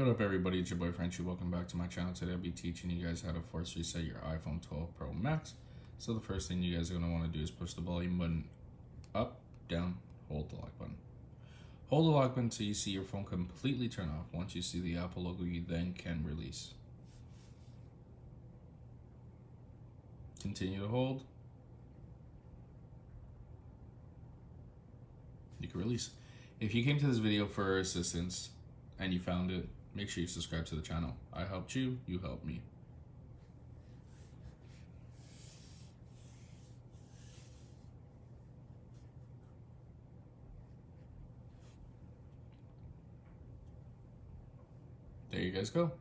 What up everybody, it's your boy Frenchiie. Welcome back to my channel. Today I'll be teaching you guys how to force reset your iPhone 12 Pro Max. So the first thing you guys are going to want to do is push the volume button up, down, hold the lock button. Hold the lock button until you see your phone completely turn off. Once you see the Apple logo, you then can release. Continue to hold. You can release. If you came to this video for assistance and you found it, make sure you subscribe to the channel. I helped you, you helped me. There you guys go.